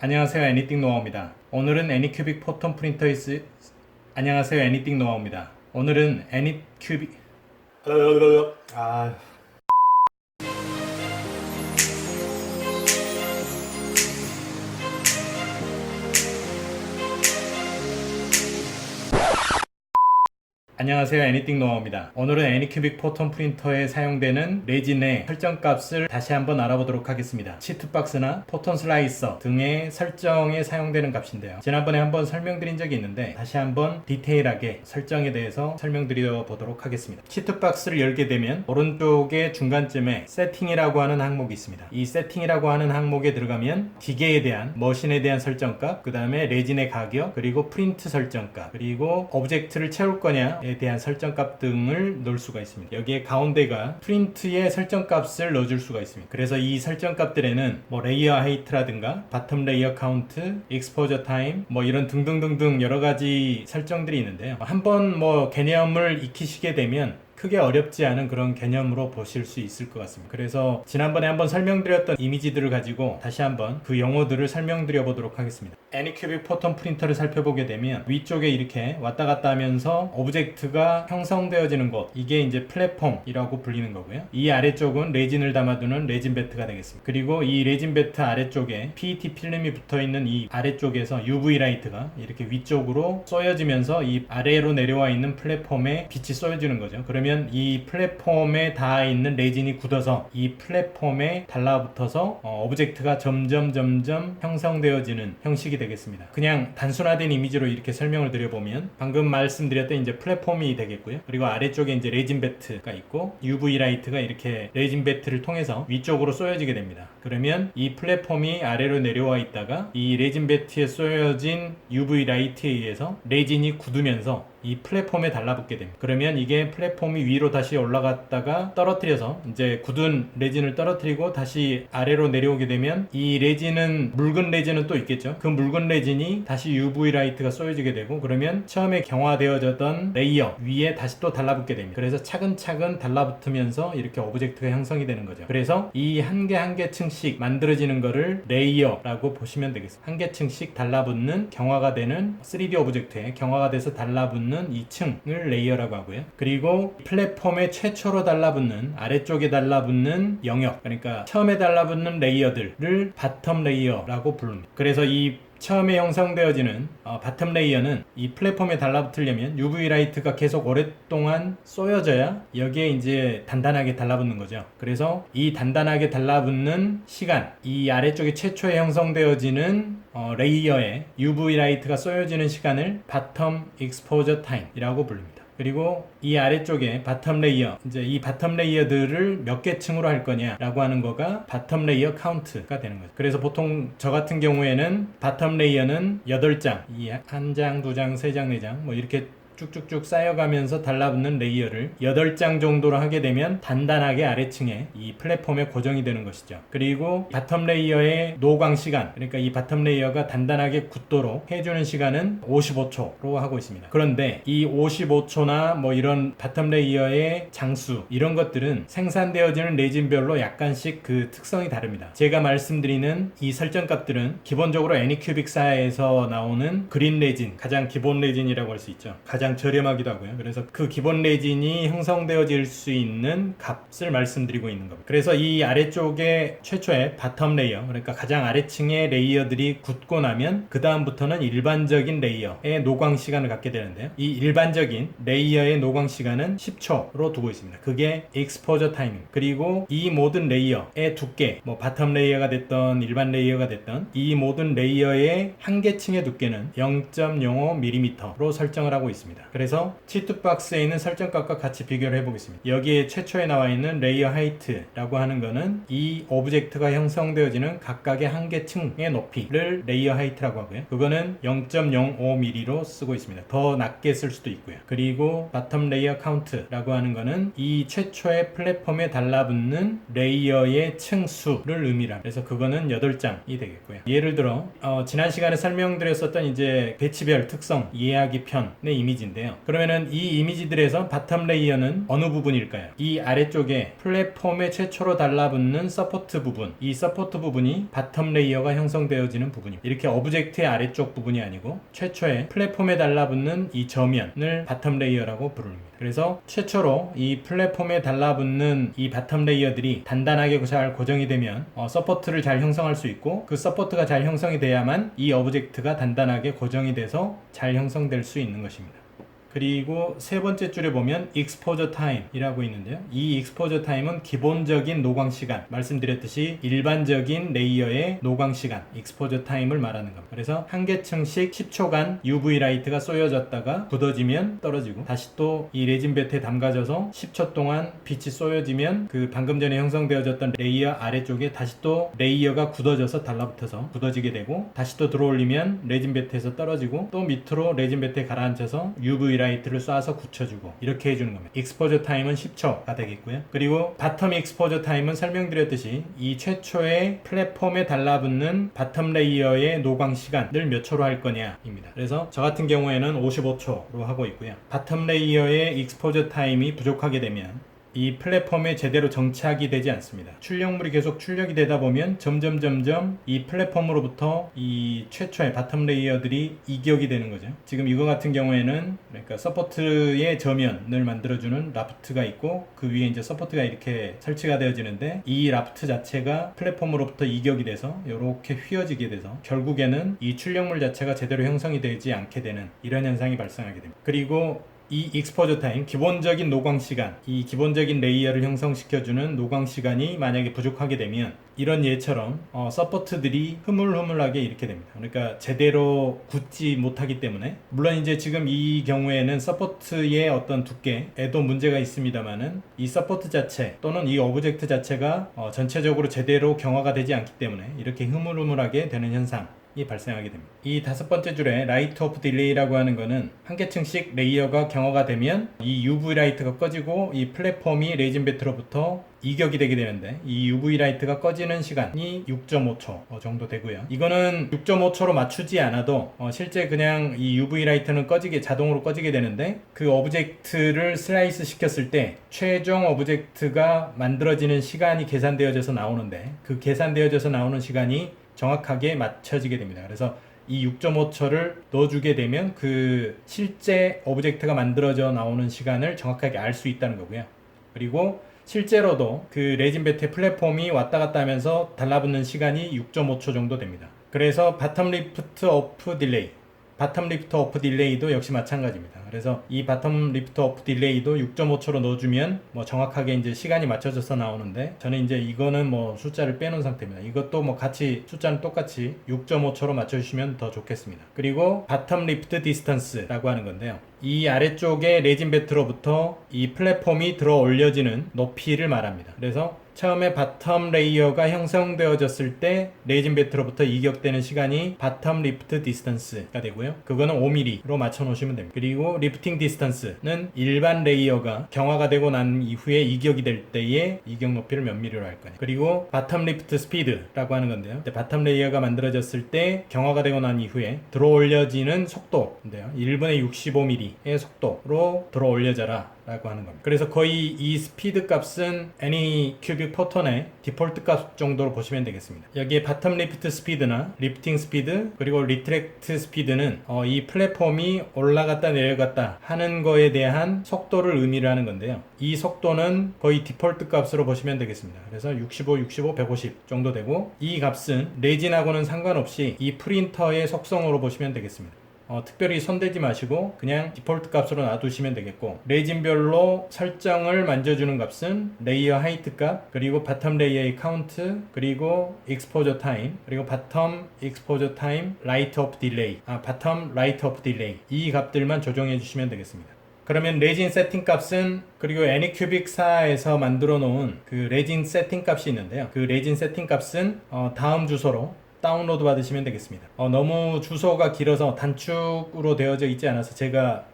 안녕하세요, 애니띵 노아입니다. 오늘은 애니큐빅 포톤 프린터의 안녕하세요, 애니띵 노아입니다. 오늘은 애니큐빅 아, 안녕하세요, 애니띵 노아입니다. 오늘은 애니큐빅 포톤 프린터에 사용되는 레진의 설정값을 다시 한번 알아보도록 하겠습니다. 치트박스나 포톤 슬라이서 등의 설정에 사용되는 값인데요. 지난번에 한번 설명드린 적이 있는데 다시 한번 디테일하게 설정에 대해서 설명드려 보도록 하겠습니다. 치트박스를 열게 되면 오른쪽의 중간쯤에 세팅이라고 하는 항목이 있습니다. 이 세팅이라고 하는 항목에 들어가면 기계에 대한, 머신에 대한 설정값, 그 다음에 레진의 가격, 그리고 프린트 설정값, 그리고 오브젝트를 채울 거냐에 대한 설정값 등을 넣을 수가 있습니다. 여기에 가운데가 프린트의 설정값을 넣어줄 수가 있습니다. 그래서 이 설정값들에는 뭐 레이어 하이트라든가 바텀 레이어 카운트, 익스포저 타임, 뭐 이런 등등등등 여러 가지 설정들이 있는데요. 한번 뭐 개념을 익히시게 되면 크게 어렵지 않은 그런 개념으로 보실 수 있을 것 같습니다. 그래서 지난번에 한번 설명드렸던 이미지들을 가지고 다시 한번 그 용어들을 설명드려 보도록 하겠습니다. 애니큐빅 포톤 프린터를 살펴보게 되면 위쪽에 이렇게 왔다 갔다 하면서 오브젝트가 형성되어지는 곳, 이게 이제 플랫폼이라고 불리는 거고요. 이 아래쪽은 레진을 담아두는 레진 배트가 되겠습니다. 그리고 이 레진 배트 아래쪽에 PET 필름이 붙어있는 이 아래쪽에서 UV 라이트가 이렇게 위쪽으로 쏘여지면서 이 아래로 내려와 있는 플랫폼에 빛이 쏘여지는 거죠. 그러면 이 플랫폼에 닿아 있는 레진이 굳어서 이 플랫폼에 달라붙어서 오브젝트가 점점 형성되어지는 형식이 되겠습니다. 그냥 단순화된 이미지로 이렇게 설명을 드려보면 방금 말씀드렸던 이제 플랫폼이 되겠고요. 그리고 아래쪽에 이제 레진 배트가 있고 UV 라이트가 이렇게 레진 배트를 통해서 위쪽으로 쏘여지게 됩니다. 그러면 이 플랫폼이 아래로 내려와 있다가 이 레진 배트에 쏘여진 UV 라이트에 의해서 레진이 굳으면서 이 플랫폼에 달라붙게 됩니다. 그러면 이게 플랫폼이 위로 다시 올라갔다가 떨어뜨려서 이제 굳은 레진을 떨어뜨리고 다시 아래로 내려오게 되면 이 레진은 묽은 레진은 또 있겠죠. 그 묽은 레진이 다시 UV 라이트가 쏘여지게 되고 그러면 처음에 경화되어졌던 레이어 위에 다시 또 달라붙게 됩니다. 그래서 차근차근 달라붙으면서 이렇게 오브젝트가 형성이 되는 거죠. 그래서 이 한 개 한 개 층씩 만들어지는 거를 레이어라고 보시면 되겠습니다. 한 개 층씩 달라붙는 경화가 되는 3D 오브젝트에 경화가 돼서 달라붙는 이 층을 레이어라고 하고요. 그리고 플랫폼에 최초로 달라붙는 아래쪽에 달라붙는 영역, 그러니까 처음에 달라붙는 레이어들을 바텀 레이어라고 부릅니다. 그래서 이 처음에 형성되어지는 바텀 레이어는 이 플랫폼에 달라붙으려면 UV 라이트가 계속 오랫동안 쏘여져야 여기에 이제 단단하게 달라붙는 거죠. 그래서 이 단단하게 달라붙는 시간, 이 아래쪽에 최초에 형성되어지는 레이어에 UV 라이트가 쏘여지는 시간을 바텀 익스포저 타임이라고 부릅니다. 그리고 이 아래쪽에 바텀 레이어, 이제 이 바텀 레이어들을 몇 개 층으로 할 거냐라고 하는 거가 바텀 레이어 카운트가 되는 거죠. 그래서 보통 저 같은 경우에는 바텀 레이어는 8장, 이 한 장, 두 장, 세 장, 네 장, 뭐 이렇게 쭉쭉쭉 쌓여가면서 달라붙는 레이어를 8장 정도로 하게 되면 단단하게 아래층에 이 플랫폼에 고정이 되는 것이죠. 그리고 바텀 레이어의 노광 시간, 그러니까 이 바텀 레이어가 단단하게 굳도록 해주는 시간은 55초로 하고 있습니다. 그런데 이 55초나 뭐 이런 바텀 레이어의 장수, 이런 것들은 생산되어지는 레진별로 약간씩 그 특성이 다릅니다. 제가 말씀드리는 이 설정값들은 기본적으로 애니큐빅사에서 나오는 그린 레진, 가장 기본 레진이라고 할 수 있죠. 가장 저렴하기도 하고요. 그래서 그 기본 레진이 형성되어질 수 있는 값을 말씀드리고 있는 겁니다. 그래서 이 아래쪽에 최초의 바텀 레이어, 그러니까 가장 아래층의 레이어들이 굳고 나면 그 다음부터는 일반적인 레이어의 노광 시간을 갖게 되는데요. 이 일반적인 레이어의 노광 시간은 10초로 두고 있습니다. 그게 exposure timing. 그리고 이 모든 레이어의 두께, 뭐 바텀 레이어가 됐던 일반 레이어가 됐던 이 모든 레이어의 한 개 층의 두께는 0.05mm로 설정을 하고 있습니다. 그래서 치트박스에 있는 설정값과 같이 비교를 해보겠습니다. 여기에 최초에 나와 있는 레이어 하이트라고 하는 거는 이 오브젝트가 형성되어지는 각각의 한 개 층의 높이를 레이어 하이트라고 하고요. 그거는 0.05mm로 쓰고 있습니다. 더 낮게 쓸 수도 있고요. 그리고 바텀 레이어 카운트라고 하는 거는 이 최초의 플랫폼에 달라붙는 레이어의 층수를 의미합니다. 그래서 그거는 8장이 되겠고요. 예를 들어 지난 시간에 설명드렸었던 이제 배치별 특성 이해하기 편의 이미지인데 이미지들인데요. 그러면은 이 이미지들에서 바텀 레이어는 어느 부분일까요? 이 아래쪽에 플랫폼에 최초로 달라붙는 서포트 부분, 이 서포트 부분이 바텀 레이어가 형성되어지는 부분입니다. 이렇게 오브젝트의 아래쪽 부분이 아니고 최초에 플랫폼에 달라붙는 이 저면을 바텀 레이어라고 부릅니다. 그래서 최초로 이 플랫폼에 달라붙는 이 바텀 레이어들이 단단하게 잘 고정이 되면 서포트를 잘 형성할 수 있고, 그 서포트가 잘 형성이 돼야만 이 오브젝트가 단단하게 고정이 돼서 잘 형성될 수 있는 것입니다. 그리고 세 번째 줄에 보면 exposure time이라고 있는데요. 이 exposure time은 기본적인 노광 시간, 말씀드렸듯이 일반적인 레이어의 노광 시간, exposure time을 말하는 겁니다. 그래서 한 개층씩 10초간 UV 라이트가 쏘여졌다가 굳어지면 떨어지고, 다시 또 이 레진 배트에 담가져서 10초 동안 빛이 쏘여지면 그 방금 전에 형성되어졌던 레이어 아래쪽에 다시 또 레이어가 굳어져서 달라붙어서 굳어지게 되고, 다시 또 들어올리면 레진 배트에서 떨어지고, 또 밑으로 레진 배트에 가라앉혀서 UV 라이트를 쏴서 굳혀주고, 이렇게 해주는 겁니다. 익스포저 타임은 10초가 되겠고요. 그리고 바텀 익스포저 타임은 설명드렸듯이 이 최초의 플랫폼에 달라붙는 바텀 레이어의 노광 시간을 몇 초로 할 거냐입니다. 그래서 저 같은 경우에는 55초로 하고 있고요. 바텀 레이어의 익스포저 타임이 부족하게 되면 이 플랫폼에 제대로 정착이 되지 않습니다. 출력물이 계속 출력이 되다 보면 점점 이 플랫폼으로부터 이 최초의 바텀 레이어들이 이격이 되는 거죠. 지금 이거 같은 경우에는 그러니까 서포트의 저면을 만들어주는 라프트가 있고, 그 위에 이제 서포트가 이렇게 설치가 되어지는데, 이 라프트 자체가 플랫폼으로부터 이격이 돼서 이렇게 휘어지게 돼서 결국에는 이 출력물 자체가 제대로 형성이 되지 않게 되는 이런 현상이 발생하게 됩니다. 그리고 이 익스포저 타임, 기본적인 노광 시간, 이 기본적인 레이어를 형성시켜주는 노광 시간이 만약에 부족하게 되면 이런 예처럼 서포트들이 흐물흐물하게 이렇게 됩니다. 그러니까 제대로 굳지 못하기 때문에, 물론 이제 지금 이 경우에는 서포트의 어떤 두께에도 문제가 있습니다만은 이 서포트 자체 또는 이 오브젝트 자체가 전체적으로 제대로 경화가 되지 않기 때문에 이렇게 흐물흐물하게 되는 현상 이 발생하게 됩니다. 이 다섯 번째 줄에 라이트 오프 딜레이라고 하는 거는 한 개층씩 레이어가 경화가 되면 이 UV 라이트가 꺼지고 이 플랫폼이 레진 배트로부터 이격이 되게 되는데, 이 UV 라이트가 꺼지는 시간이 6.5초 정도 되고요. 이거는 6.5초로 맞추지 않아도 실제 그냥 이 UV 라이트는 자동으로 꺼지게 되는데, 그 오브젝트를 슬라이스 시켰을 때 최종 오브젝트가 만들어지는 시간이 계산되어져서 나오는데, 그 계산되어져서 나오는 시간이 정확하게 맞춰지게 됩니다. 그래서 이 6.5초를 넣어주게 되면 그 실제 오브젝트가 만들어져 나오는 시간을 정확하게 알 수 있다는 거고요. 그리고 실제로도 그 레진 배트의 플랫폼이 왔다 갔다 하면서 달라붙는 시간이 6.5초 정도 됩니다. 그래서 바텀 리프트 오프 딜레이, 바텀 리프트 오프 딜레이도 역시 마찬가지입니다. 그래서 이 바텀 리프트 오프 딜레이도 6.5초로 넣어주면 정확하게 이제 시간이 맞춰져서 나오는데, 저는 이제 이거는 숫자를 빼놓은 상태입니다. 이것도 같이 숫자는 똑같이 6.5초로 맞춰주시면 더 좋겠습니다. 그리고 바텀 리프트 디스턴스라고 하는 건데요. 이 아래쪽에 레진 배트로부터 이 플랫폼이 들어 올려지는 높이를 말합니다. 그래서 처음에 바텀 레이어가 형성되어졌을 때 레진 배트로부터 이격되는 시간이 바텀 리프트 디스턴스가 되고요. 그거는 5mm로 맞춰 놓으시면 됩니다. 그리고 리프팅 디스턴스는 일반 레이어가 경화가 되고 난 이후에 이격이 될 때의 이격 높이를 몇 mm로 할 거냐. 그리고 바텀 리프트 스피드라고 하는 건데요. 바텀 레이어가 만들어졌을 때 경화가 되고 난 이후에 들어 올려지는 속도인데요. 1분에 65mm의 속도로 들어 올려져라 라고 하는 겁니다. 그래서 거의 이 스피드 값은 애니 큐빅 포톤의 디폴트 값 정도로 보시면 되겠습니다. 여기에 바텀 리프트 스피드나 리프팅 스피드 그리고 리트랙트 스피드는 이 플랫폼이 올라갔다 내려갔다 하는 거에 대한 속도를 의미를 하는 건데요. 이 속도는 거의 디폴트 값으로 보시면 되겠습니다. 그래서 65, 150 정도 되고, 이 값은 레진하고는 상관없이 이 프린터의 속성으로 보시면 되겠습니다. 특별히 손대지 마시고 그냥 디폴트 값으로 놔두시면 되겠고, 레진별로 설정을 만져주는 값은 레이어 하이트 값, 그리고 바텀 레이어의 카운트, 그리고 익스포저 타임, 그리고 바텀 익스포저 타임 라이트 오프 딜레이, 바텀 라이트 오프 딜레이, 이 값들만 조정해 주시면 되겠습니다. 그러면 레진 세팅 값은, 그리고 애니큐빅사에서 만들어 놓은 그 레진 세팅 값이 있는데요. 그 레진 세팅 값은 다음 주소로 다운로드 받으시면 되겠습니다. 너무 주소가 길어서 단축으로 되어져 있지 않아서 제가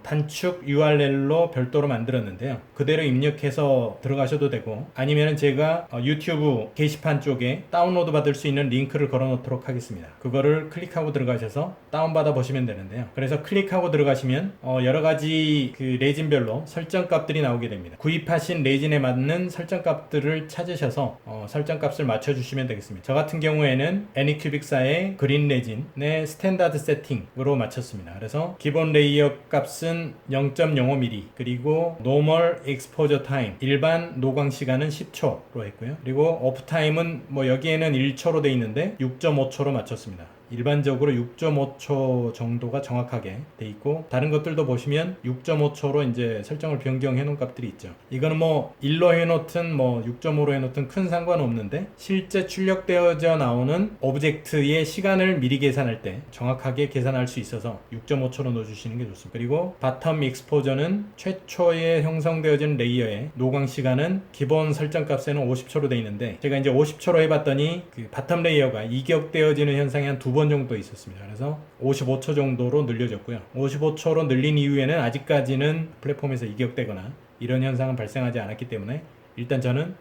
단축 URL로 별도로 만들었는데요. 그대로 입력해서 들어가셔도 되고, 아니면 제가 유튜브 게시판 쪽에 다운로드 받을 수 있는 링크를 걸어 놓도록 하겠습니다. 그거를 클릭하고 들어가셔서 다운받아 보시면 되는데요. 그래서 클릭하고 들어가시면 여러가지 그 레진별로 설정값들이 나오게 됩니다. 구입하신 레진에 맞는 설정값들을 찾으셔서 설정값을 맞춰주시면 되겠습니다. 저 같은 경우에는 애니큐빅사의 그린 레진의 스탠다드 세팅으로 맞췄습니다. 그래서 기본 레이어 값은 0.05mm, 그리고 노멀 익스포저 타임, 일반 노광 시간은 10초로 했고요. 그리고 오프 타임은 뭐 여기에는 1초로 돼 있는데 6.5초로 맞췄습니다. 일반적으로 6.5초 정도가 정확하게 돼 있고, 다른 것들도 보시면 6.5초로 이제 설정을 변경해 놓은 값들이 있죠. 이거는 뭐 1로 해놓든 뭐 6.5로 해놓든 큰 상관없는데, 실제 출력되어져 나오는 오브젝트의 시간을 미리 계산할 때 정확하게 계산할 수 있어서 6.5초로 넣어주시는 게 좋습니다. 그리고 바텀 익스포저는 최초에 형성되어진 레이어의 노광 시간은 기본 설정 값에는 50초로 돼 있는데, 제가 이제 50초로 해봤더니 그 바텀 레이어가 이격되어지는 현상이 한 2번 정도 있었습니다. 그래서 55초 정도로 늘려졌고요. 55초로 늘린 이후에는 아직까지는 플랫폼에서 이격되거나 이런 현상은 발생하지 않았기 때문에 일단 저는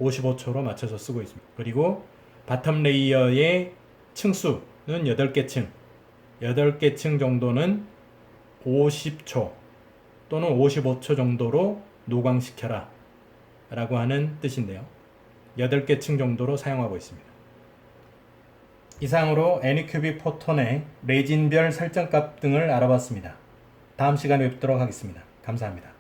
55초로 맞춰서 쓰고 있습니다. 그리고 바텀 레이어의 층수는 8개 층, 8개 층 정도는 50초 또는 55초 정도로 노광시켜라 라고 하는 뜻인데요. 8개 층 정도로 사용하고 있습니다. 이상으로 애니큐빅 포톤의 레진별 설정값 등을 알아봤습니다. 다음 시간에 뵙도록 하겠습니다. 감사합니다.